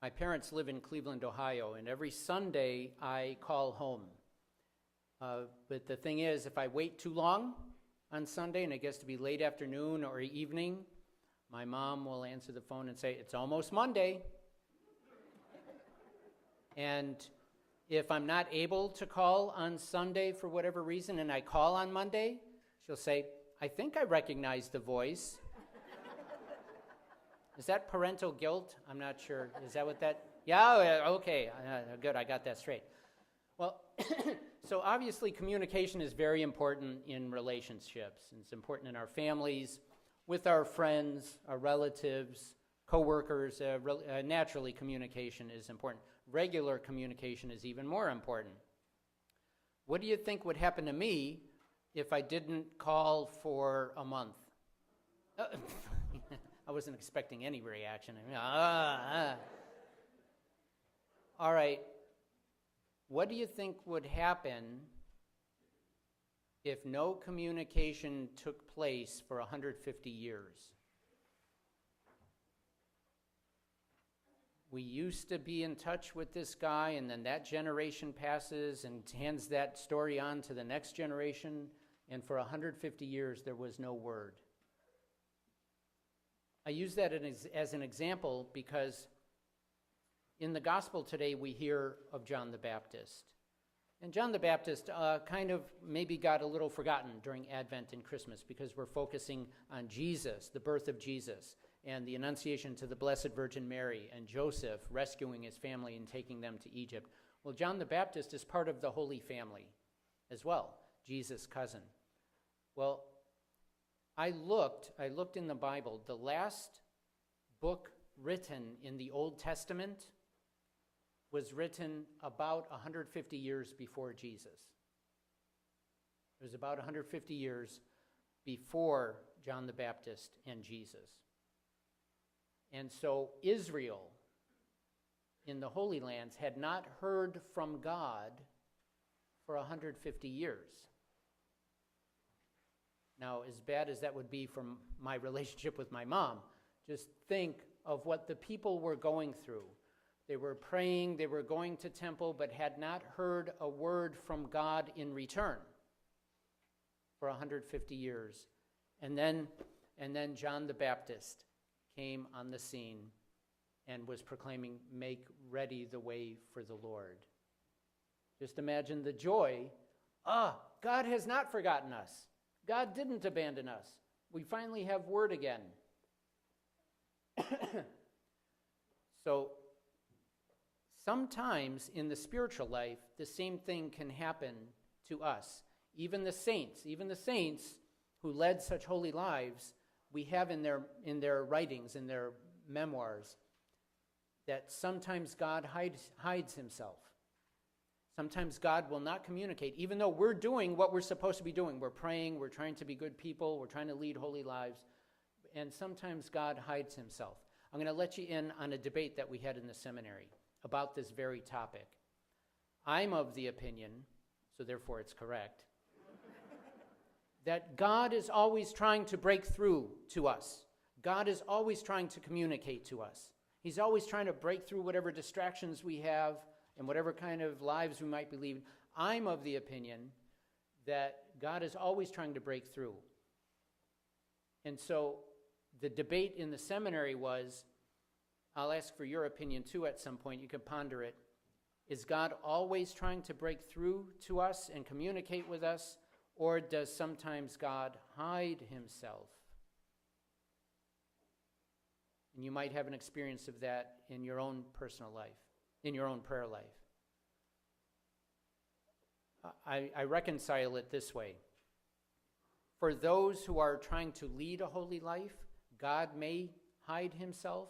My parents live in Cleveland, Ohio, and every Sunday I call home. But the thing is, if I wait too long on Sunday and it gets to be late afternoon or evening, my mom will answer the phone and say, "It's almost Monday." And if I'm not able to call on Sunday for whatever reason and I call on Monday, she'll say, "I think I recognize the voice." Is that parental guilt? I'm not sure. Is that what that? Yeah, okay. Good, I got that straight. Well, so obviously communication is very important in relationships. It's important in our families, with our friends, our relatives, co-workers. Naturally, communication is important. Regular communication is even more important. What do you think would happen to me if I didn't call for a month? I wasn't expecting any reaction. All right. What do you think would happen if no communication took place for 150 years? We used to be in touch with this guy, and then that generation passes and hands that story on to the next generation, and for 150 years there was no word. I use that as an example because in the gospel today we hear of John the Baptist. And John the Baptist kind of maybe got a little forgotten during Advent and Christmas because we're focusing on Jesus, the birth of Jesus, and the Annunciation to the Blessed Virgin Mary, and Joseph rescuing his family and taking them to Egypt. Well, John the Baptist is part of the Holy Family as well, Jesus' cousin. Well, I looked in the Bible. The last book written in the Old Testament was written about 150 years before Jesus. It was about 150 years before John the Baptist and Jesus. And so Israel in the Holy Lands had not heard from God for 150 years. Now, as bad as that would be from my relationship with my mom, just think of what the people were going through. They were praying, they were going to temple, but had not heard a word from God in return for 150 years. And then John the Baptist came on the scene and was proclaiming, "Make ready the way for the Lord." Just imagine the joy. God has not forgotten us. God didn't abandon us. We finally have word again. So sometimes in the spiritual life, the same thing can happen to us. Even the saints who led such holy lives, we have in their writings, in their memoirs, that sometimes God hides himself. Sometimes God will not communicate, even though we're doing what we're supposed to be doing. We're praying, we're trying to be good people, we're trying to lead holy lives, and sometimes God hides himself. I'm going to let you in on a debate that we had in the seminary about this very topic. I'm of the opinion, so therefore it's correct, that God is always trying to break through to us. God is always trying to communicate to us. He's always trying to break through whatever distractions we have and whatever kind of lives we might be leading. I'm of the opinion that God is always trying to break through. And so the debate in the seminary was, I'll ask for your opinion too at some point, you can ponder it. Is God always trying to break through to us and communicate with us, or does sometimes God hide himself? And you might have an experience of that in your own personal life, in your own prayer life. I reconcile it this way. For those who are trying to lead a holy life, God may hide himself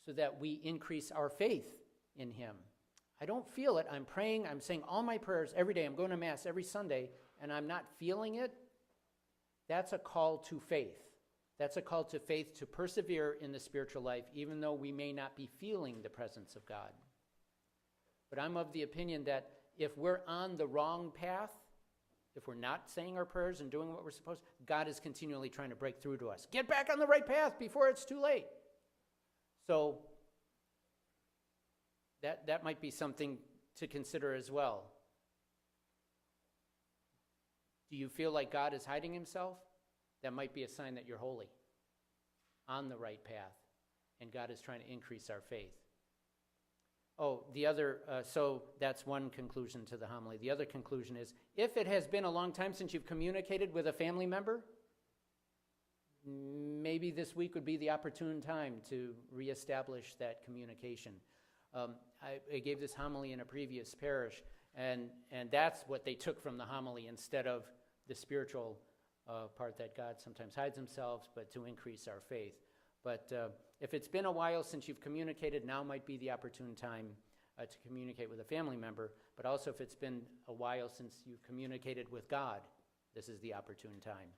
so that we increase our faith in him. I don't feel it. I'm praying. I'm saying all my prayers every day. I'm going to Mass every Sunday, and I'm not feeling it. That's a call to faith. That's a call to faith to persevere in the spiritual life, even though we may not be feeling the presence of God. But I'm of the opinion that if we're on the wrong path, if we're not saying our prayers and doing what we're supposed to, God is continually trying to break through to us. Get back on the right path before it's too late. So That might be something to consider as well. Do you feel like God is hiding himself? That might be a sign that you're holy, on the right path, and God is trying to increase our faith. Oh, so that's one conclusion to the homily. The other conclusion is, if it has been a long time since you've communicated with a family member, maybe this week would be the opportune time to reestablish that communication. I gave this homily in a previous parish, and that's what they took from the homily instead of the spiritual part that God sometimes hides himself, but to increase our faith. But if it's been a while since you've communicated, now might be the opportune time to communicate with a family member. But also if it's been a while since you've communicated with God, this is the opportune time.